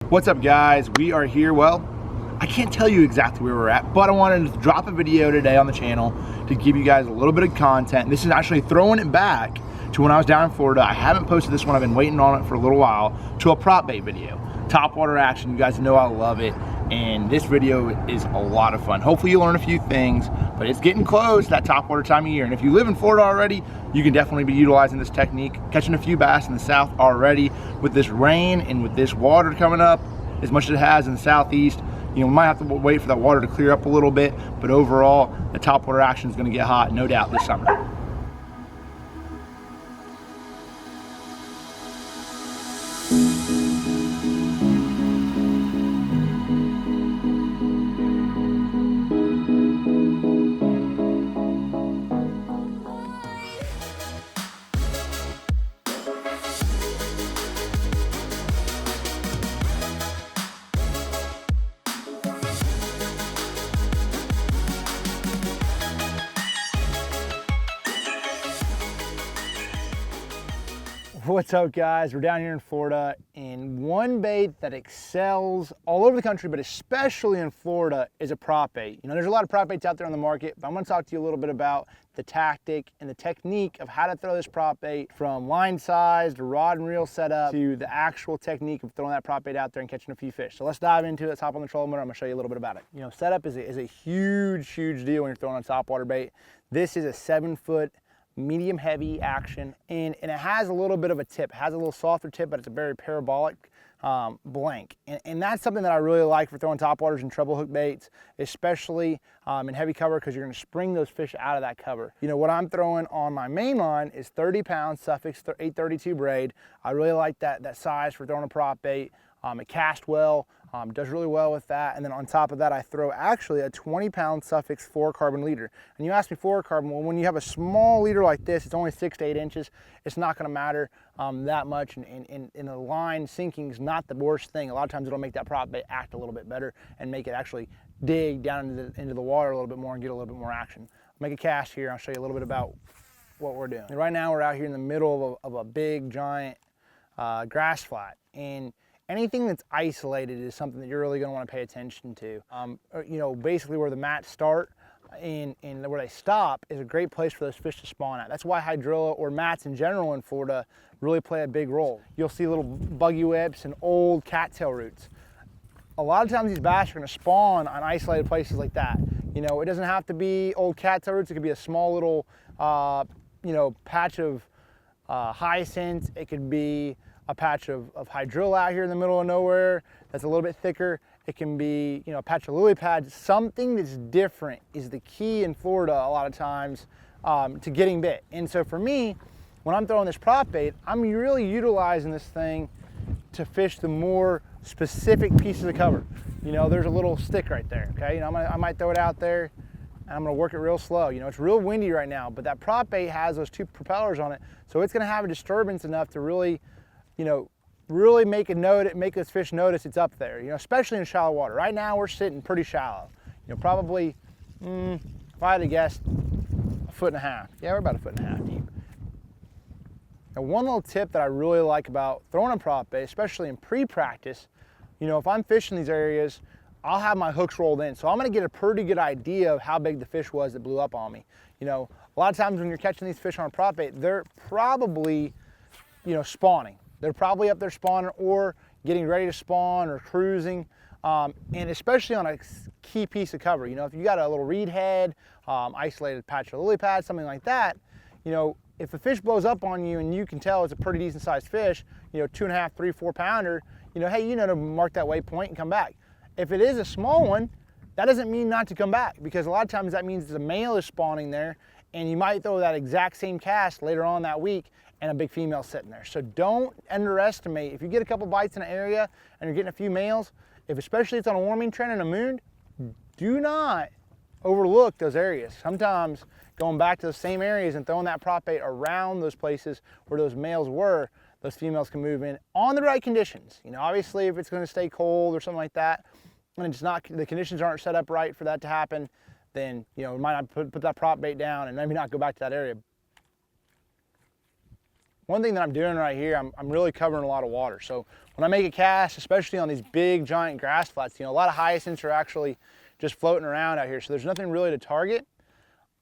What's up, guys? We are here. Well, I can't tell you exactly where we're at, but I wanted to drop a video today on the channel to give you guys a little bit of content. This is actually throwing it back to when I was down in Florida. I haven't posted this one. I've been waiting on it for a little while, to a prop bait video. Topwater action. You guys know I love it, and this video is a lot of fun. Hopefully you learn a few things, but it's getting close, that topwater time of year. And if you live in Florida already, you can definitely be utilizing this technique, catching a few bass in the south already. With this rain and with this water coming up as much as it has in the southeast, you know, we might have to wait for that water to clear up a little bit, but overall, the topwater action is going to get hot, no doubt, this summer. What's up, guys? We're down here in Florida, and one bait that excels all over the country, but especially in Florida, is a prop bait. You know, there's a lot of prop baits out there on the market, but I'm going to talk to you a little bit about the tactic and the technique of how to throw this prop bait, from line size to rod and reel setup to the actual technique of throwing that prop bait out there and catching a few fish. So let's dive into it. Let's hop on the trolling motor. I'm going to show you a little bit about it. You know, setup is a huge deal when you're throwing a topwater bait. This is a 7-foot medium heavy action, and it has a little bit of a tip. It has a little softer tip, but it's a very parabolic blank, and that's something that I really like for throwing topwaters and treble hook baits, especially in heavy cover, because you're going to spring those fish out of that cover. You know, what I'm throwing on my main line is 30-pound Suffix 832 braid. I really like that size for throwing a prop bait. It casts well, does really well with that. And then on top of that, I throw actually a 20-pound Suffix 4-carbon leader. And you ask me 4-carbon, well, when you have a small leader like this, it's only 6 to 8 inches. It's not going to matter that much. And the line sinking is not the worst thing. A lot of times it'll make that prop bait act a little bit better and make it actually dig down into the water a little bit more and get a little bit more action. I'll make a cast here. I'll show you a little bit about what we're doing. And right now we're out here in the middle of a big, giant grass flat. And anything that's isolated is something that you're really going to want to pay attention to. You know, basically where the mats start and where they stop is a great place for those fish to spawn at. That's why hydrilla, or mats in general in Florida, really play a big role. You'll see little buggy whips and old cattail roots. A lot of times these bass are going to spawn on isolated places like that. You know, it doesn't have to be old cattail roots. It could be a small little, you know, patch of hyacinth. It could be a patch of hydrilla out here in the middle of nowhere that's a little bit thicker. It can be, you know, a patch of lily pads. Something that's different is the key in Florida a lot of times to getting bit. And so for me, when I'm throwing this prop bait, I'm really utilizing this thing to fish the more specific pieces of cover. You know, there's a little stick right there, okay? You know, I might throw it out there, and I'm gonna work it real slow. You know, it's real windy right now, but that prop bait has those 2 propellers on it, so it's gonna have a disturbance enough to really, you know, really make this fish notice it's up there, you know, especially in shallow water. Right now we're sitting pretty shallow, you know, probably, if I had to guess, 1.5 foot. Yeah, we're about 1.5 foot deep. Now, one little tip that I really like about throwing a prop bait, especially in pre-practice, you know, if I'm fishing these areas, I'll have my hooks rolled in, so I'm gonna get a pretty good idea of how big the fish was that blew up on me. You know, a lot of times when you're catching these fish on a prop bait, they're probably, you know, spawning. They're probably up there spawning or getting ready to spawn or cruising, and especially on a key piece of cover. You know, if you got a little reed head, isolated patch of lily pad, something like that, you know, if a fish blows up on you and you can tell it's a pretty decent sized fish, you know, 2.5, 3, 4 pounder, you know, hey, you know to mark that waypoint and come back. If it is a small one, that doesn't mean not to come back, because a lot of times that means the male is spawning there, and you might throw that exact same cast later on that week and a big female sitting there. So don't underestimate, if you get a couple bites in an area and you're getting a few males, especially if it's on a warming trend and a moon, do not overlook those areas. Sometimes going back to the same areas and throwing that prop bait around those places where those males were, those females can move in on the right conditions. You know, obviously if it's going to stay cold or something like that, and it's not, the conditions aren't set up right for that to happen, then, you know, we might not put that prop bait down and maybe not go back to that area. one thing that I'm doing right here, I'm really covering a lot of water. So when I make a cast, especially on these big giant grass flats, you know, a lot of hyacinths are actually just floating around out here. So there's nothing really to target.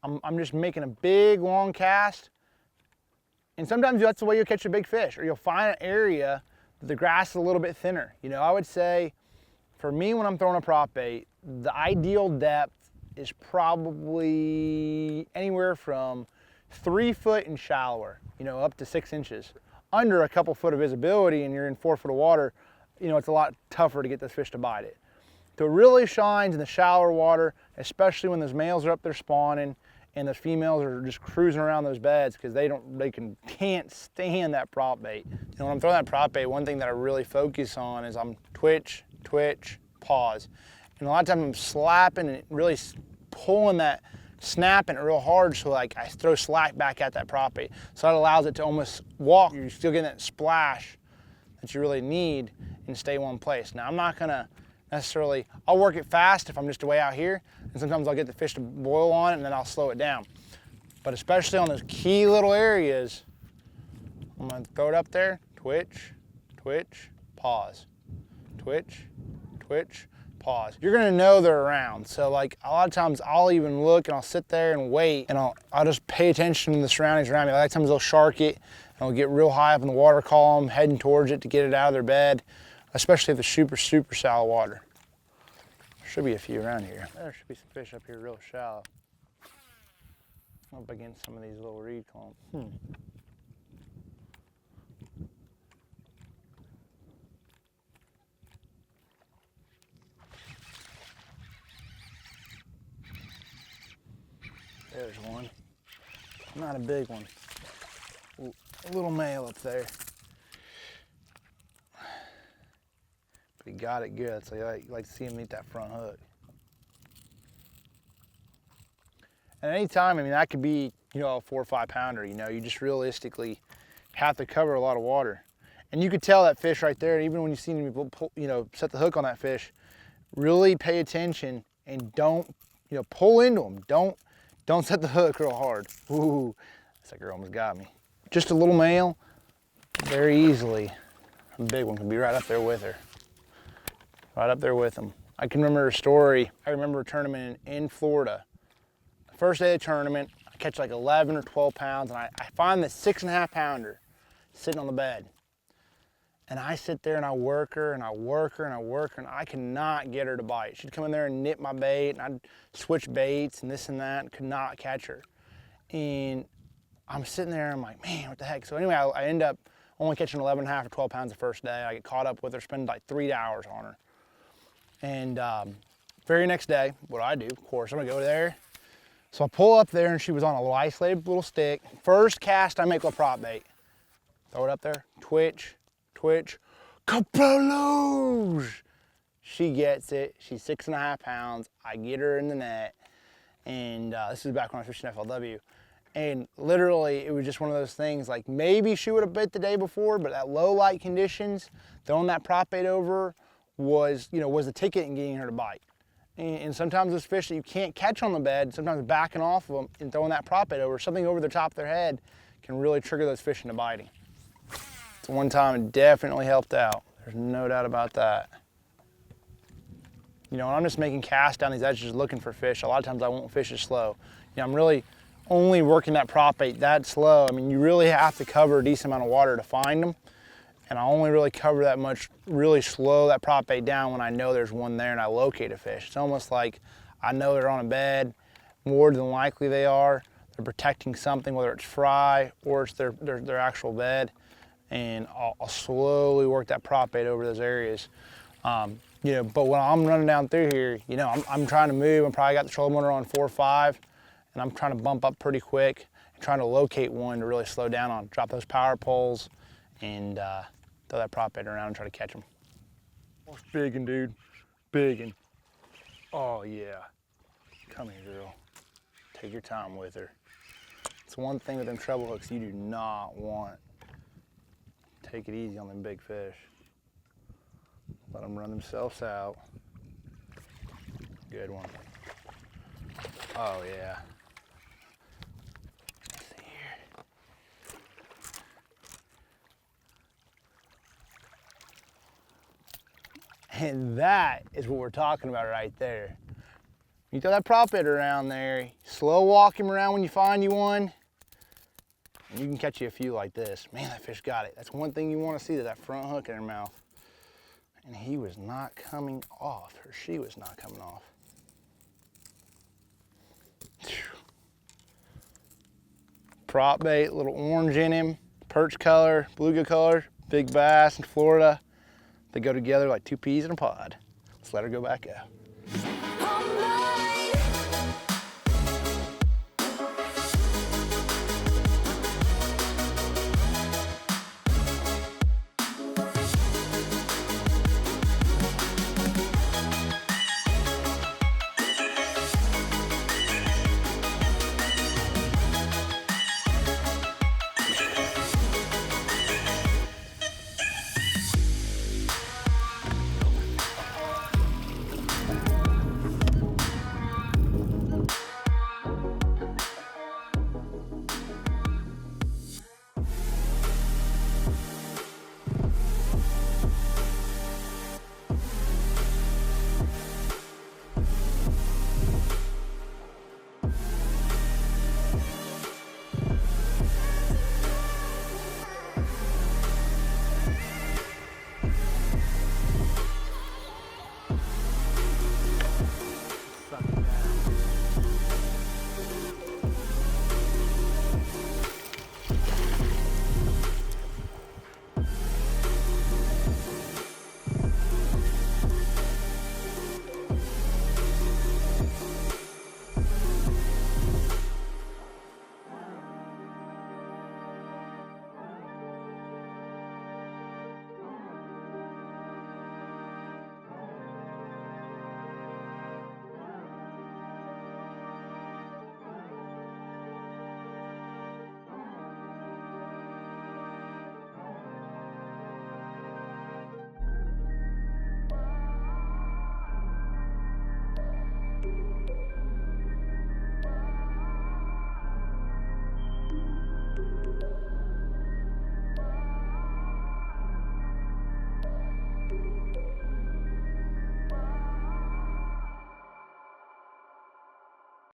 I'm just making a big long cast. And sometimes that's the way you'll catch a big fish, or you'll find an area that the grass is a little bit thinner. You know, I would say for me, when I'm throwing a prop bait, the ideal depth is probably anywhere from 3 foot and shallower, you know, up to 6 inches. Under a couple foot of visibility and you're in 4 foot of water, you know, it's a lot tougher to get this fish to bite it. So it really shines in the shallower water, especially when those males are up there spawning and those females are just cruising around those beds because can't stand that prop bait. You know, when I'm throwing that prop bait, one thing that I really focus on is I'm twitch, twitch, pause. And a lot of times I'm slapping and really pulling that, snapping it real hard, so like I throw slack back at that prop bait. So that allows it to almost walk. You're still getting that splash that you really need and stay one place. Now I'm not gonna necessarily, I'll work it fast if I'm just way out here, and sometimes I'll get the fish to boil on it and then I'll slow it down. But especially on those key little areas, I'm gonna throw it up there, twitch, twitch, pause, twitch, twitch, pause. You're gonna know they're around. So like a lot of times I'll even look and I'll sit there and wait, and I'll just pay attention to the surroundings around me. A lot of times they'll shark it and they'll get real high up in the water column, heading towards it to get it out of their bed, especially if it's super, super shallow water. There should be a few around here. There should be some fish up here real shallow. Up against some of these little reed columns. There's one. Not a big one. A little male up there. But he got it good, so you like to see him eat that front hook. And anytime, I mean, that could be, you know, a 4 or 5 pounder, you know, you just realistically have to cover a lot of water. And you could tell that fish right there, even when you see him, you know, set the hook on that fish, really pay attention and don't, you know, pull into him. Don't set the hook real hard. Ooh, that girl almost got me. Just a little male, very easily, a big one can be right up there with her. Right up there with him. I can remember a story. I remember a tournament in Florida. The first day of the tournament, I catch like 11 or 12 pounds, and I find this 6.5 pounder sitting on the bed. And I sit there and I work her and I work her and I work her, and I cannot get her to bite. She'd come in there and nip my bait, and I'd switch baits and this and that, and could not catch her. And I'm sitting there and I'm like, man, what the heck? So anyway, I end up only catching 11.5 or 12 pounds the first day. I get caught up with her, spend like 3 hours on her. And very next day, what I do, of course, I'm gonna go there. So I pull up there and she was on a little isolated little stick. First cast I make with a prop bait. Throw it up there, twitch, twitch, kapaloos! She gets it, she's 6.5 pounds. I get her in the net, and this is back when I was fishing FLW. And literally, it was just one of those things, like maybe she would have bit the day before, but at low light conditions, throwing that prop bait over was, you know, was the ticket in getting her to bite. And sometimes those fish that you can't catch on the bed, sometimes backing off of them and throwing that prop bait over, something over the top of their head, can really trigger those fish into biting. So one time it definitely helped out. There's no doubt about that. You know, when I'm just making casts down these edges looking for fish, a lot of times I won't fish as slow. You know, I'm really only working that prop bait that slow. I mean, you really have to cover a decent amount of water to find them. And I only really cover that much, really slow that prop bait down when I know there's one there and I locate a fish. It's almost like I know they're on a bed, more than likely they are. They're protecting something, whether it's fry or it's their actual bed. And I'll slowly work that prop bait over those areas. You know, but when I'm running down through here, you know, I'm trying to move. I'm probably got the trolling motor on 4 or 5, and I'm trying to bump up pretty quick and trying to locate one to really slow down on. Drop those power poles and throw that prop bait around and try to catch them. Oh, it's biggin', dude, biggin'. Oh yeah, come here, girl. Take your time with her. It's one thing with them treble hooks you do not want. Take it easy on them big fish. Let them run themselves out. Good one. Oh yeah. Let's see here. And that is what we're talking about right there. You throw that prop bait around there, slow walk him around when you find you one, and you can catch you a few like this. Man, that fish got it. That's one thing you want to see, that front hook in her mouth. And he was not coming off, or she was not coming off. Prop bait, little orange in him, perch color, bluegill color, big bass in Florida. They go together like two peas in a pod. Let's let her go back out.